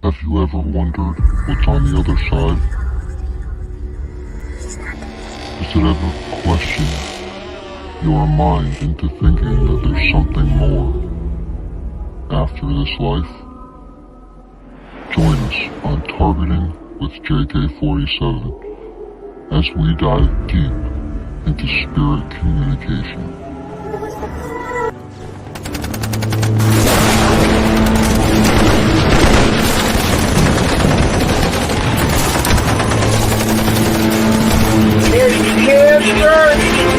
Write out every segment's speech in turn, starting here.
Have you ever wondered what's on the other side? Has it ever questioned your mind into thinking that there's something more after this life? Join us on Targeting with JK-47 as we dive deep into spirit communication.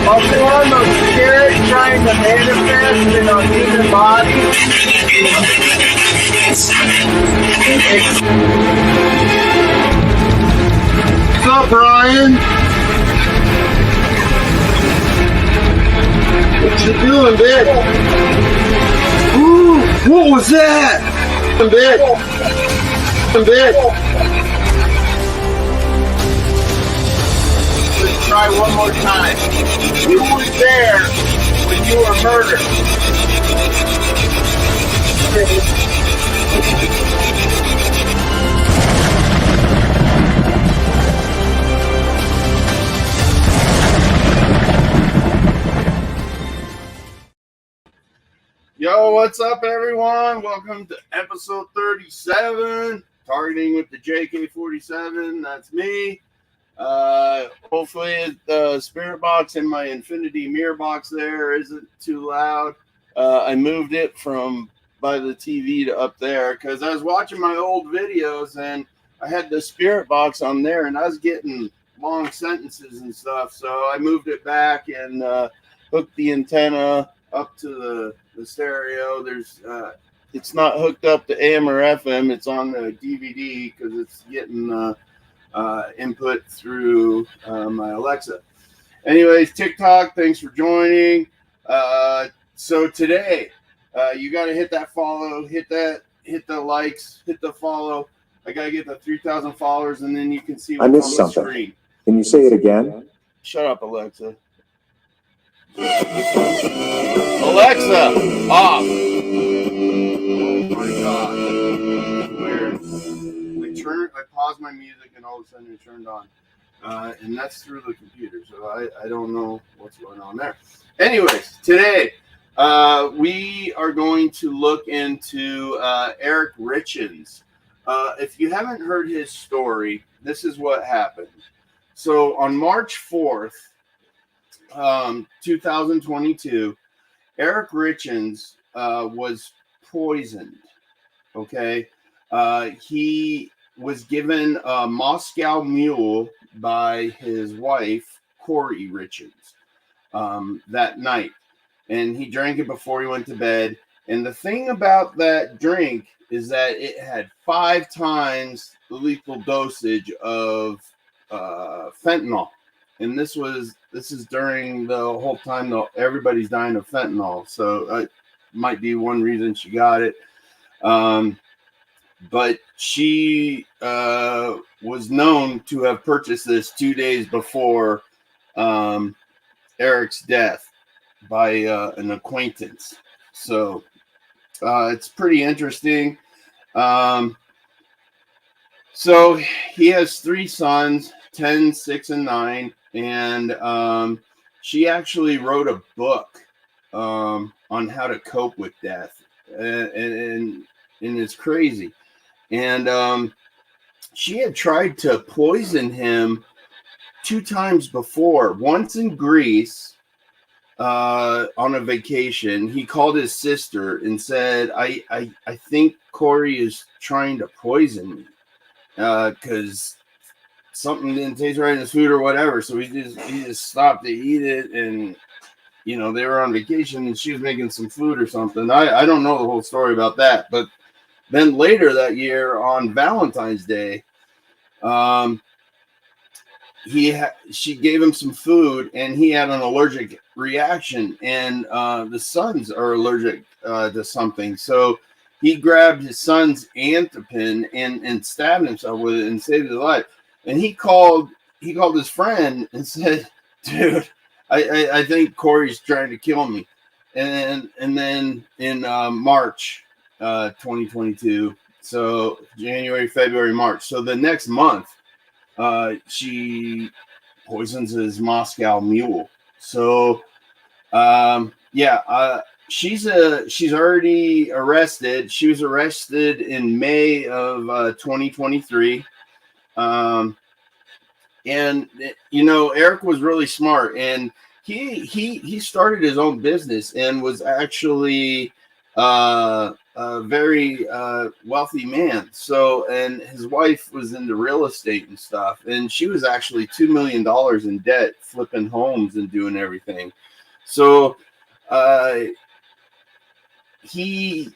A form of spirit trying to manifest in a human body. What's up, Brian? What you doing, bitch? Ooh, what was that? Let's try one more time. You were there when you were murdered. Yo, what's up, everyone? Welcome to episode 37, Targeting with the JK-47. That's me. Hopefully the spirit box in my infinity mirror box there isn't too loud. I moved it from by the TV to up there because I was watching my old videos and I had the spirit box on there and I was getting long sentences and stuff. So I moved it back and hooked the antenna up to the stereo. It's not hooked up to AM or FM. It's on the DVD because it's getting input through my Alexa. Anyways, TikTok, thanks for joining. So today, you got to hit that follow, hit the likes, hit the follow. I got to get the 3,000 followers, and then you can see what's I missed on the something. screen. Can you say it again? Shut up, Alexa. Alexa, off. Oh my God. Weird. I paused my music and all of a sudden it turned on. And that's through the computer, so I don't know what's going on there. Anyways, today we are going to look into Eric Richins. If you haven't heard his story, this is what happened. So on March 4th, 2022, Eric Richins was poisoned. Okay. He was given a Moscow Mule by his wife, Corey Richins, that night. And he drank it before he went to bed. And the thing about that drink is that it had 5 times the lethal dosage of fentanyl. And this is during the whole time though everybody's dying of fentanyl. So it might be one reason she got it. But she was known to have purchased this 2 days before Eric's death by an acquaintance. So it's pretty interesting. So he has 3 sons, 10, 6, and 9. And she actually wrote a book on how to cope with death. And it's crazy. And she had tried to poison him 2 times before. Once in Greece on a vacation. He called his sister and said, I think Corey is trying to poison me because something didn't taste right in his food or whatever. So he just stopped to eat it. And, you know, they were on vacation and she was making some food or something. I don't know the whole story about that, but then later that year on Valentine's Day, she gave him some food and he had an allergic reaction, and the sons are allergic to something. So he grabbed his son's antipin and stabbed himself with it and saved his life. And he called his friend and said, dude, I think Corey's trying to kill me. And then in March 2022, So January, February, March. So the next month, she poisons his Moscow Mule. So she's already arrested. She was arrested in May of 2023. And Eric was really smart, and he started his own business and was actually a very wealthy man. So, and his wife was into real estate and stuff, and she was actually $2 million in debt, flipping homes and doing everything. So he's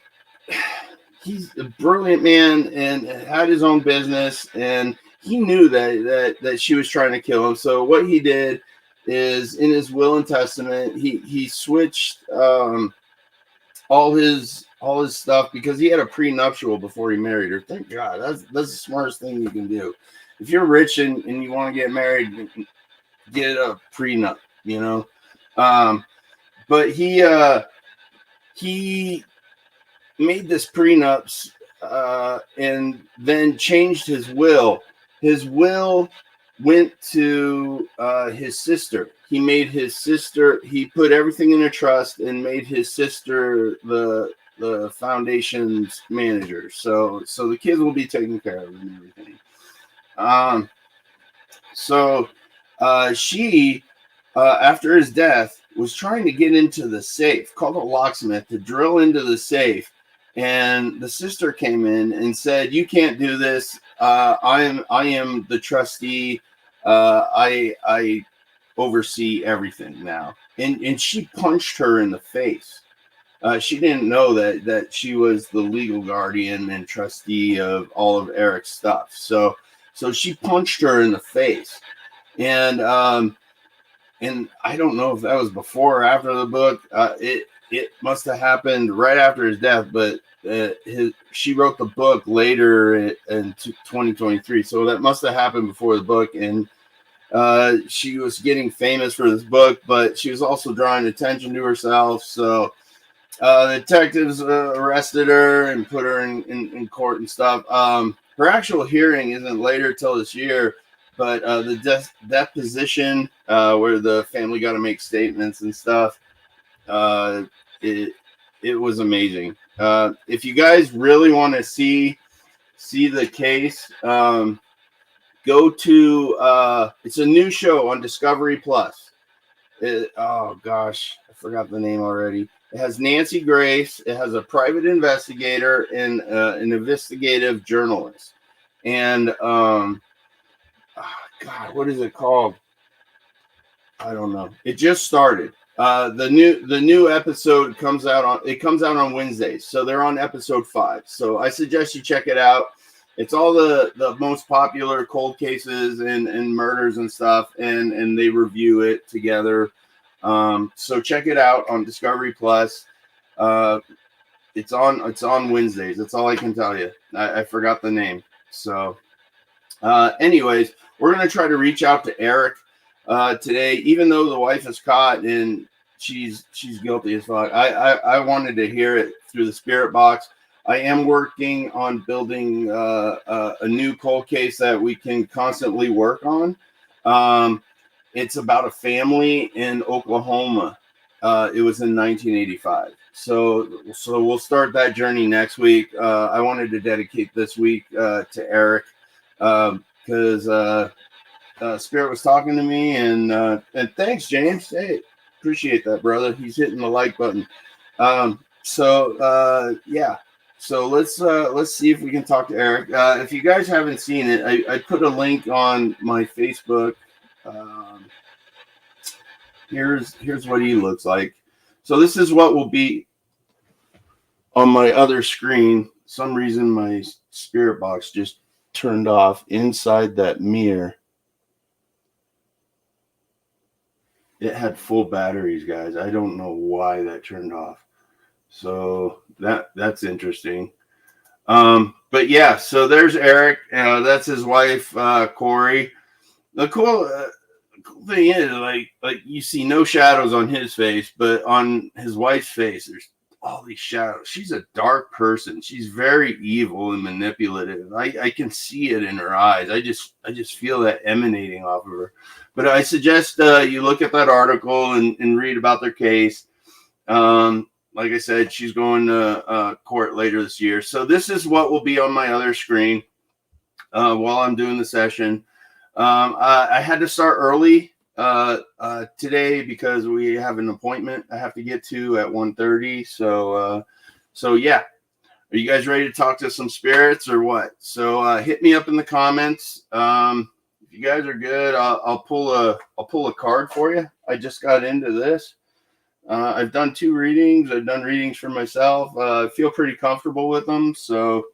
a brilliant man and had his own business, and he knew that she was trying to kill him. So what he did is, in his will and testament, he switched all his stuff, because he had a prenuptial before he married her. Thank God. That's the smartest thing you can do. If you're rich and you want to get married, get a prenup, but he made this prenups and then changed his will. His will went to his sister. He made his sister, he put everything in a trust and made his sister the foundation's manager. So the kids will be taken care of and everything. She after his death was trying to get into the safe, called a locksmith to drill into the safe. And the sister came in and said, "You can't do this. I am the trustee. I oversee everything now." And she punched her in the face. She didn't know that she was the legal guardian and trustee of all of Eric's stuff. So she punched her in the face. And I don't know if that was before or after the book. It must have happened right after his death, but she wrote the book later in 2023, so that must have happened before the book. And she was getting famous for this book, but she was also drawing attention to herself. So the detectives arrested her and put her in court and stuff. Her actual hearing isn't later till this year, but the deposition where the family got to make statements and stuff, it was amazing. If you guys really want to see the case, go to it's a new show on Discovery Plus. Oh gosh, I forgot the name already. It has Nancy Grace. It has a private investigator and an investigative journalist. And God, what is it called? I don't know. It just started. The new episode comes out on Wednesdays, so they're on episode 5. So I suggest you check it out. It's all the most popular cold cases and murders and stuff, and they review it together. So check it out on Discovery Plus. It's on Wednesdays. That's all I can tell you. I forgot the name. So anyways, we're gonna try to reach out to Eric today, even though the wife is caught and she's guilty as fuck. I wanted to hear it through the spirit box. I am working on building a new cold case that we can constantly work on. It's about a family in Oklahoma. It was in 1985. So we'll start that journey next week. I wanted to dedicate this week to Eric because Spirit was talking to me, and thanks, James. Hey, appreciate that, brother. He's hitting the like button. Yeah. So let's see if we can talk to Eric. If you guys haven't seen it, I put a link on my Facebook. Here's what he looks like. So this is what will be on my other screen. For some reason my spirit box just turned off inside that mirror. It had full batteries, guys. I don't know why that turned off. So that's interesting. But yeah, so there's Eric. That's his wife, Corey. The cool thing is, like you see no shadows on his face, but on his wife's face, there's all these shadows. She's a dark person. She's very evil and manipulative. I can see it in her eyes. I just feel that emanating off of her. But I suggest you look at that article and read about their case. Like I said, she's going to court later this year. So this is what will be on my other screen while I'm doing the session. I had to start early today because we have an appointment I have to get to at 1:30. So yeah, are you guys ready to talk to some spirits or what? So hit me up in the comments. If you guys are good, I'll pull a card for you. I just got into this. I've done 2 readings. I've done readings for myself. I feel pretty comfortable with them. So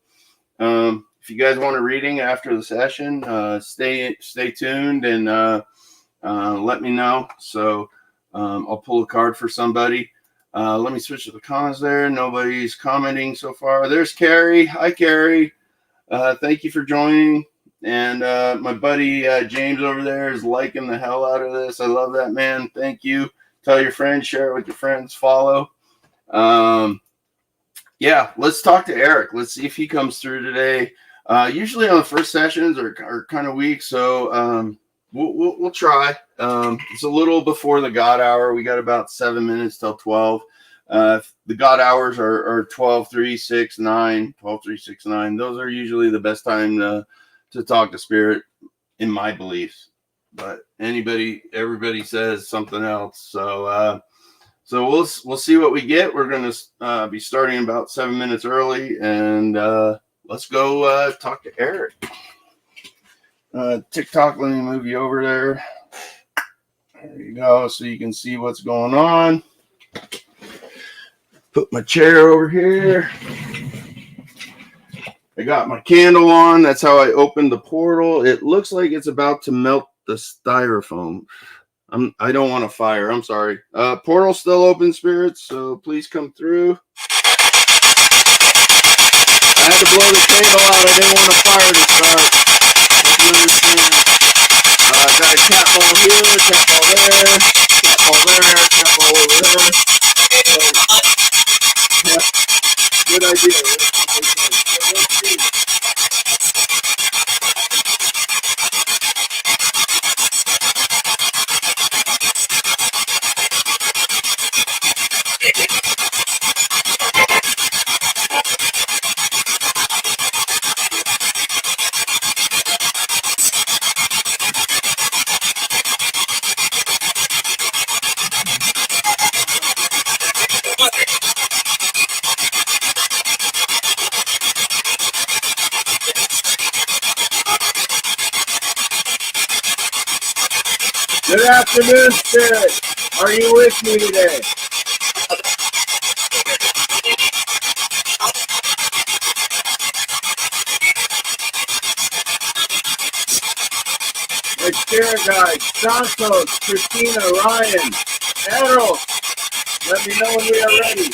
if you guys want a reading after the session, stay tuned and let me know. So I'll pull a card for somebody. Let me switch to the comments there. Nobody's commenting so far. There's Carrie. Hi, Carrie. Thank you for joining. And my buddy James over there is liking the hell out of this. I love that, man. Thank you. Tell your friends, share it with your friends, follow. Yeah, let's talk to Eric. Let's see if he comes through today. Usually on the first sessions are kind of weak, so we'll try. It's a little before the God hour. We got about 7 minutes till 12. The God hours are 12, 3, 6, 9, 12, 3, 6, 9. Those are usually the best time to talk to spirit, in my beliefs. But everybody says something else. So we'll see what we get. We're going to be starting about 7 minutes early, and let's go talk to Eric. TikTok, let me move you over there. There you go, so you can see what's going on. Put my chair over here. I got my candle on. That's how I opened the portal. It looks like it's about to melt the styrofoam. I don't want to fire. I'm sorry. Portal still open, spirits, so please come through. I had to blow the candle out. I didn't want a fire to start. You understand? Got a cat ball here, cat ball there, cat ball there, cat ball over there. Yeah, good idea. Let's see. Good afternoon, Spirit. Are you with me today? My Spirit guides, Santos, Christina, Ryan, Errol. Let me know when we are ready.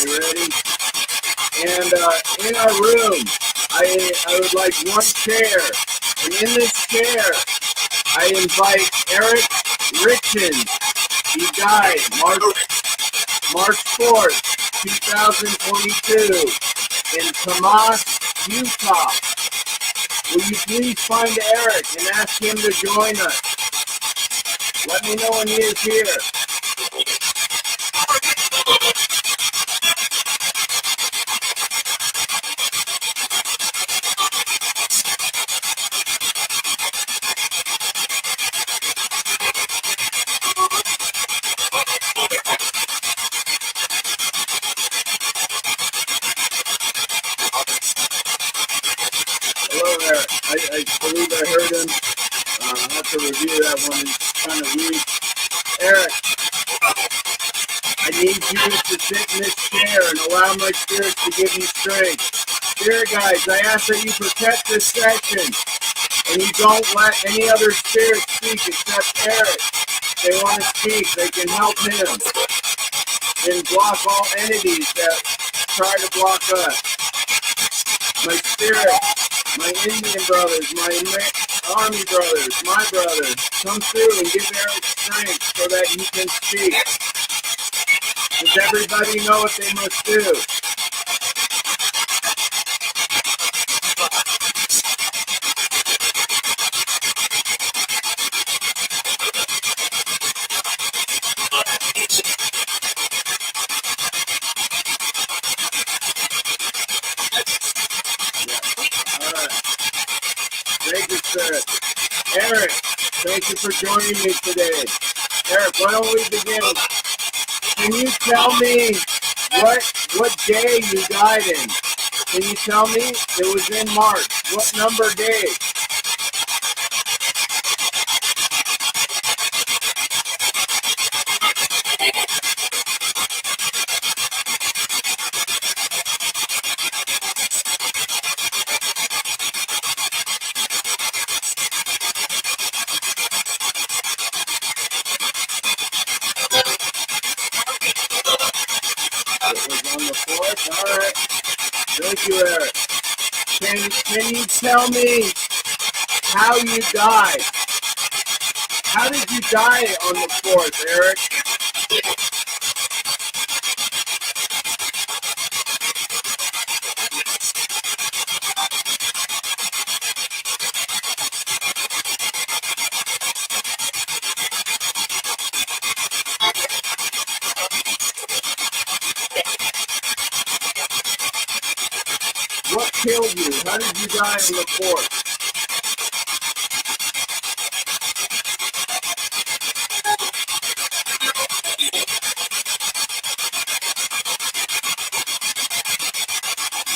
Ready? And in our room, I would like one chair. And in this chair, I invite Eric Richins. He died March 4th, 2022 in Tamas, Utah. Will you please find Eric and ask him to join us? Let me know when he is here. I believe I heard him. I'll have to review that one. It's kind of weak. Eric, I need you to sit in this chair and allow my spirit to give you strength. Spirit guides, I ask that you protect this session and you don't let any other spirit speak except Eric. If they want to speak, they can help him. and block all entities that try to block us. My spirit, my Indian brothers, my Army brothers, my brothers, come through and give Eric strength so that he can speak. Does everybody know what they must do? Thank you, sir. Eric, thank you for joining me today. Eric, why don't we begin? Can you tell me what day you died in? Can you tell me? It was in March. What number day? It was on the 4th? All right. Thank you, Eric. Can you tell me how you died? How did you die on the 4th, Eric? What killed you? How did you die on the 4th?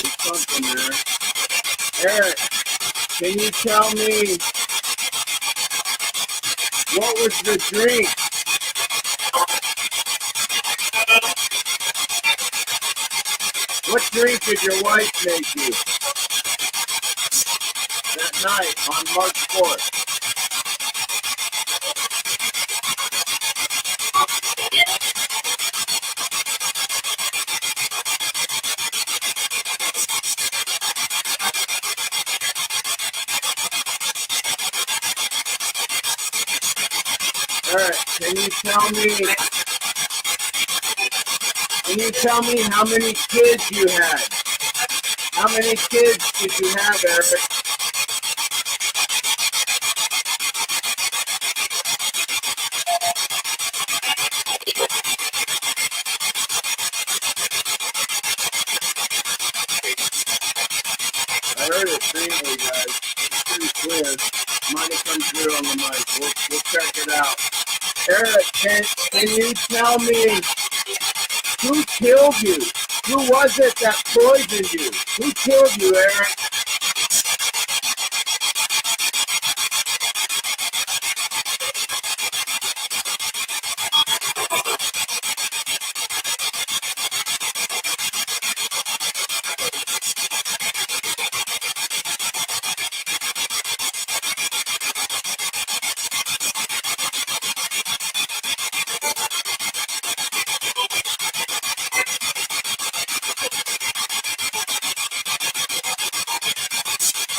There's something there. Eric, can you tell me what was the drink? What drink did your wife make you that night on March 4th? Eric, can you tell me how many kids you had? How many kids did you have, Eric? I heard it faintly, guys. It's pretty clear. Might have come through on the mic. We'll check it out. Eric, can you tell me who killed you? Who was it that poisoned you? Who killed you, Eric?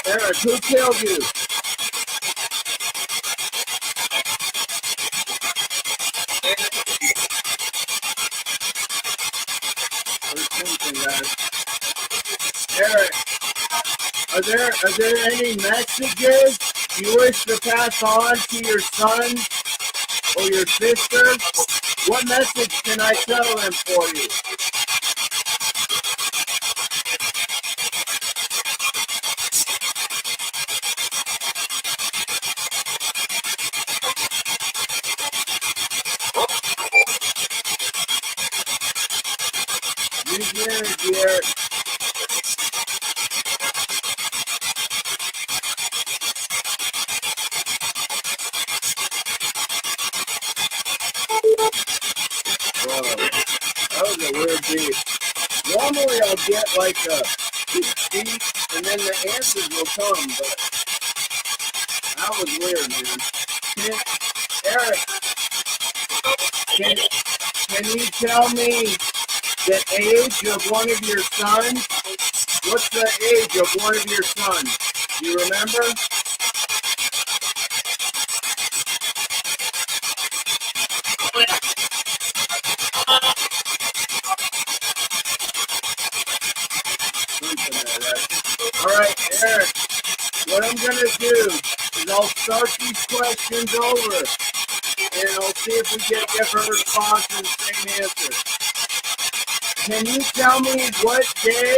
Eric, who killed you? Eric, are there any messages you wish to pass on to your son or your sister? What message can I tell them for you? Use your energy, Eric. Whoa, that was a weird beat. Normally I'll get like a beat and then the answers will come, but that was weird, man. Eric, can you tell me the age of one of your sons? What's the age of one of your sons? Do you remember? All right, Eric, what I'm going to do is I'll start these questions over, and I'll see if we get different responses, same answer. Can you tell me what day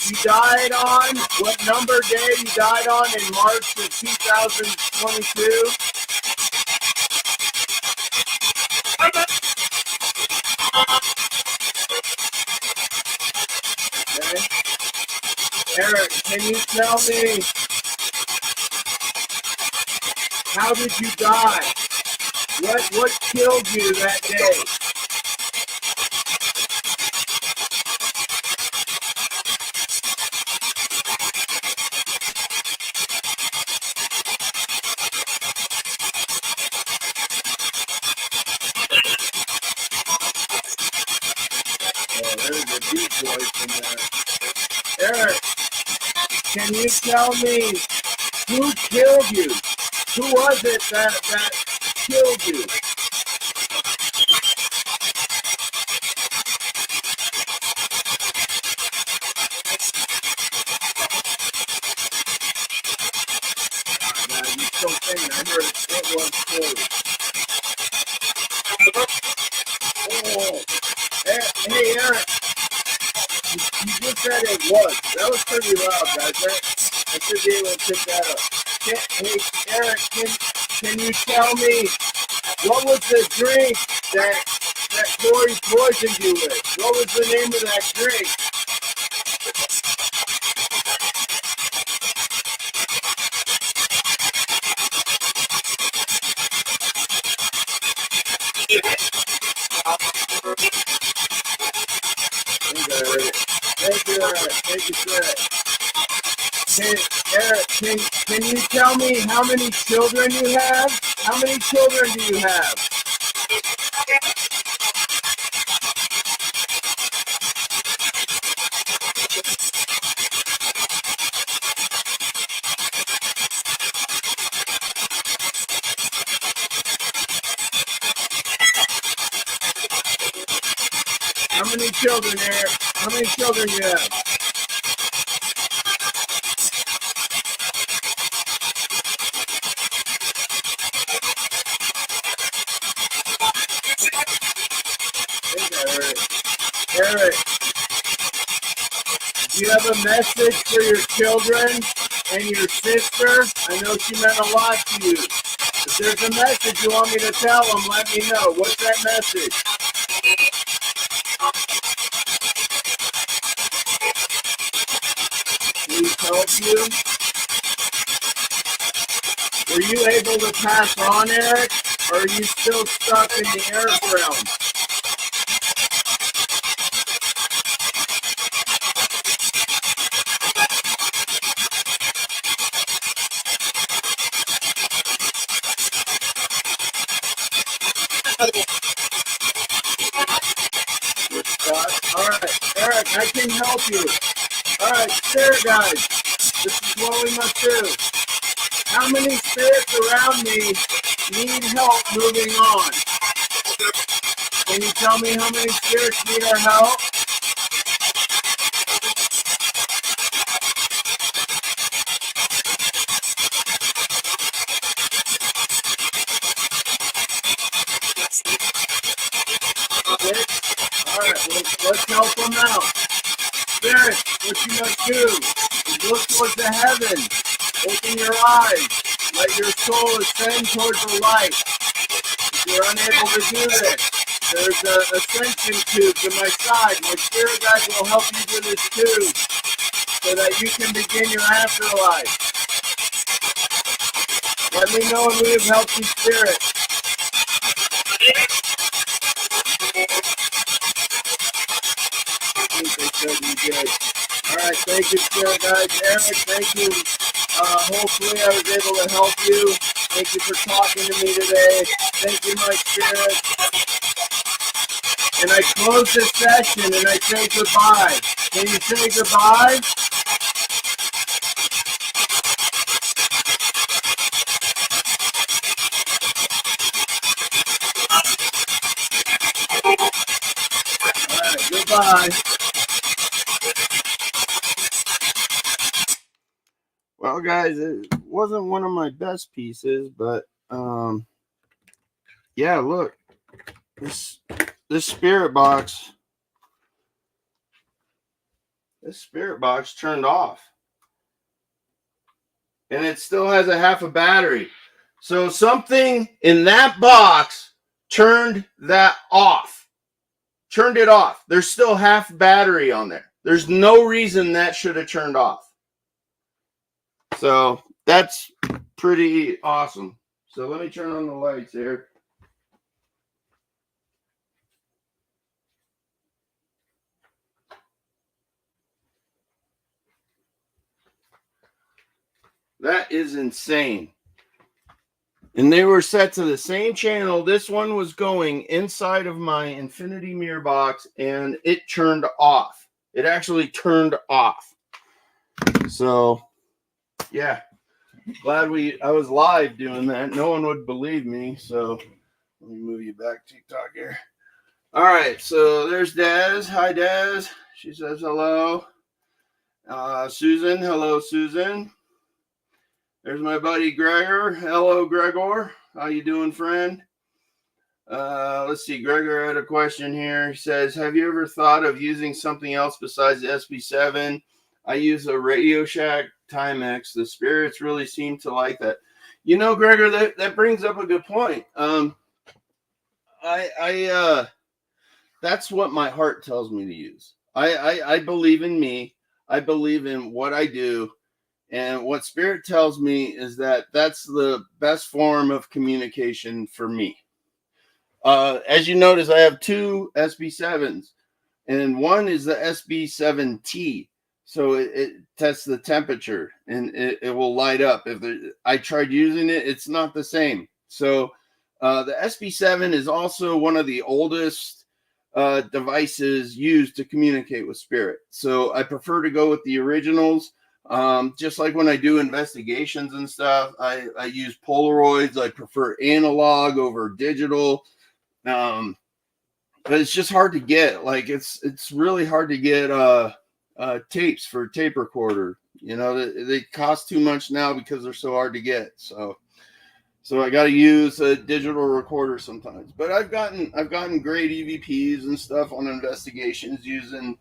you died on, what number day you died on in March of 2022? Okay. Eric, can you tell me, how did you die? What killed you that day? Oh, there's a deep voice in there. Eric, can you tell me who killed you? Who was it that killed you? Now, you still saying, I heard it was killed. Oh, hey, Eric, you just said it was. That was pretty loud, guys. I should be able to pick that up. Hey, Eric, can you tell me what was the drink that Corey poisoned you with? What was the name of that drink? Thank you, Eric. Thank you, sir. Hey, Eric, can you tell me how many children you have? How many children do you have? How many children, Eric? How many children you have? Eric, do you have a message for your children and your sister? I know she meant a lot to you. If there's a message you want me to tell them, let me know. What's that message? Please help you. Were you able to pass on, Eric? Or are you still stuck in the Eric realm? Alright, Eric, I can help you. Alright, spirit guys, this is what we must do. How many spirits around me need help moving on? Can you tell me how many spirits need our help? Alright, let's help them out. Spirit, what you must do is look towards the heaven. Open your eyes. Let your soul ascend towards the light. If you're unable to do this, there's an ascension tube to my side. My spirit guides will help you do this too, so that you can begin your afterlife. Let me know when we have helped you, spirit. Alright, thank you, spirit guides. Eric, thank you. Hopefully I was able to help you. Thank you for talking to me today. Thank you, my spirit. and I close this session and I say goodbye. Can you say goodbye? All right, goodbye. Well, guys, it wasn't one of my best pieces, but yeah, look, this spirit box turned off, and it still has a half a battery. So something in that box turned that off, turned it off. There's still half battery on there. There's no reason that should have turned off. So that's pretty awesome. So let me turn on the lights here. That is insane. And they were set to the same channel. This one was going inside of my infinity mirror box, and it turned off. It actually turned off. So, yeah. Glad I was live doing that. No one would believe me. So, let me move you back, TikTok here. All right. So, there's Des. Hi, Des. She says hello. Susan. Hello, Susan. There's my buddy Gregor. Hello, Gregor. How you doing, friend? Let's see. Gregor had a question here. He says, have you ever thought of using something else besides the SB7? I use a Radio Shack Timex. The spirits really seem to like that. You know, Gregor, that brings up a good point. That's what my heart tells me to use. I believe in me. I believe in what I do. And what Spirit tells me is that that's the best form of communication for me. As you notice, I have two SB7s, and one is the SB7T. So it tests the temperature, and it will light up. I tried using it, it's not the same. So the SB7 is also one of the oldest devices used to communicate with Spirit. So I prefer to go with the originals. Just like when I do investigations and stuff, I use Polaroids. I prefer analog over digital. But it's just hard to get. Like it's really hard to get tapes for tape recorder. You know, they cost too much now because they're so hard to get. So I got to use a digital recorder sometimes. But I've gotten great EVPs and stuff on investigations using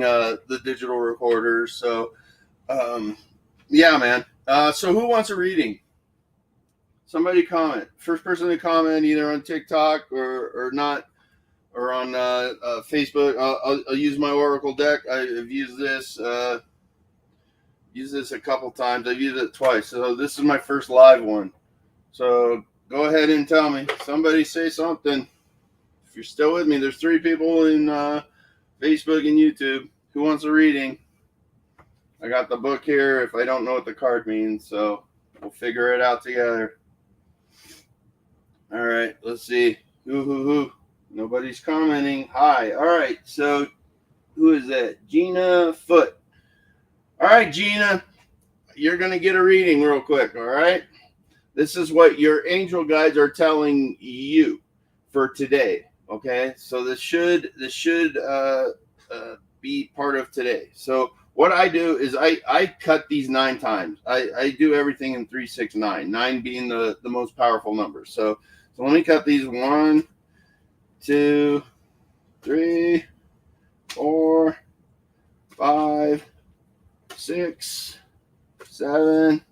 the digital recorders. So yeah, man. So who wants a reading? Somebody comment. First person to comment either on TikTok or not, or on Facebook. I'll use my Oracle deck. I've used this a couple times. I've used it twice. So this is my first live one. So go ahead and tell me. Somebody say something. If you're still with me, there's 3 people in Facebook and YouTube. Who wants a reading? I got the book here if I don't know what the card means, so we'll figure it out together. All right, let's see. Who? Nobody's commenting. Hi. All right, so who is that? Gina Foot. All right, Gina, you're going to get a reading real quick, all right? This is what your angel guides are telling you for today, okay? So this should be part of today. So what I do is I cut these 9 times. I do everything in 3, 6, 9. 9 being the most powerful number. So let me cut these 1, 2, 3, 4, 5, 6, 7,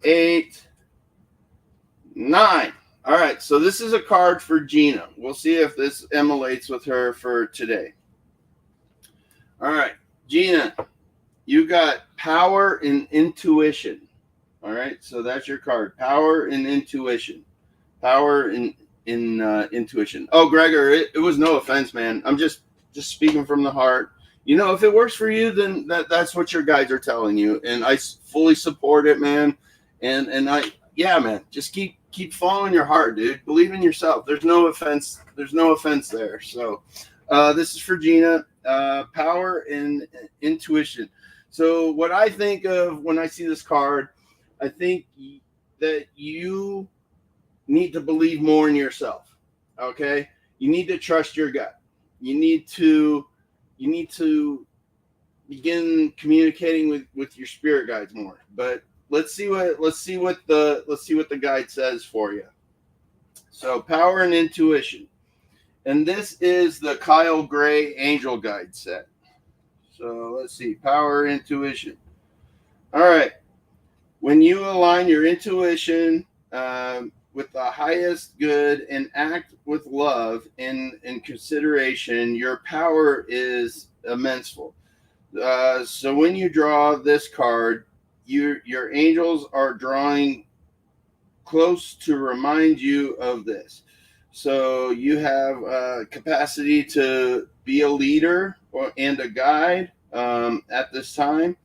8, 9. All right, so this is a card for Gina. We'll see if this emulates with her for today. All right, Gina, you got power and intuition. All right, so that's your card, power and intuition. Power and intuition. Oh, Gregor, it was no offense, man. I'm just speaking from the heart. You know, if it works for you, then that's what your guides are telling you, and I fully support it, man. And yeah, man, just keep keep following your heart, dude. Believe in yourself. There's no offense. There's no offense there. So this is for Gina. Power and intuition. So what I think of when I see this card, I think that you need to believe more in yourself. Okay? You need to trust your gut. You need to begin communicating with your spirit guides more. But let's see what the guide says for you. So power and intuition. And this is the Kyle Gray Angel Guide set. So let's see, power, intuition. All right. When you align your intuition with the highest good and act with love in consideration, your power is immense. So when you draw this card, your angels are drawing close to remind you of this. So you have capacity to be a leader and a guide at this time.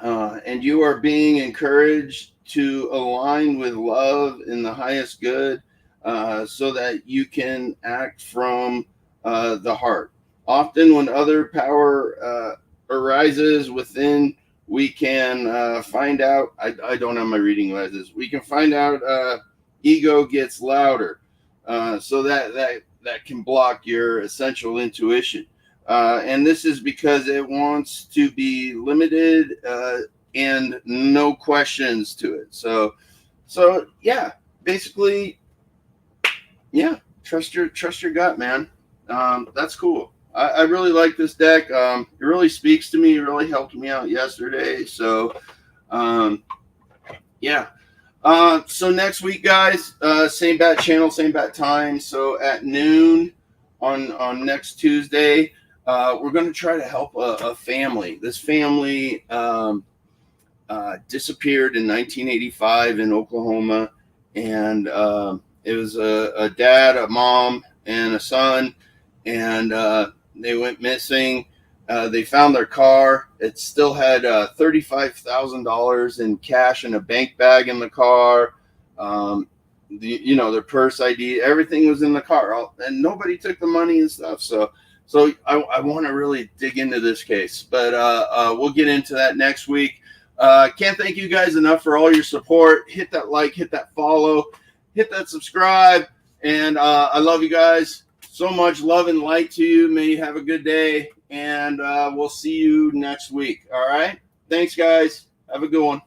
And you are being encouraged to align with love in the highest good so that you can act from the heart. Often when other power arises within, we can find out, I don't have my reading glasses, we can find out ego gets louder. So that can block your essential intuition. And this is because it wants to be limited and no questions to it. So yeah, basically, yeah, trust your gut, man. That's cool. I really like this deck. It really speaks to me. It really helped me out yesterday. So yeah. So next week, guys, same bat channel, same bat time. So at noon on next Tuesday, we're going to try to help a family. This family disappeared in 1985 in Oklahoma, and it was a dad, a mom, and a son, and they went missing. They found their car. It still had $35,000 in cash in a bank bag in the car. Their purse ID, everything was in the car, and nobody took the money and stuff. So I want to really dig into this case, but we'll get into that next week. Can't thank you guys enough for all your support. Hit that like, hit that follow, hit that subscribe, and I love you guys so much. Love and light to you. May you have a good day, and we'll see you next week. All right. Thanks, guys. Have a good one.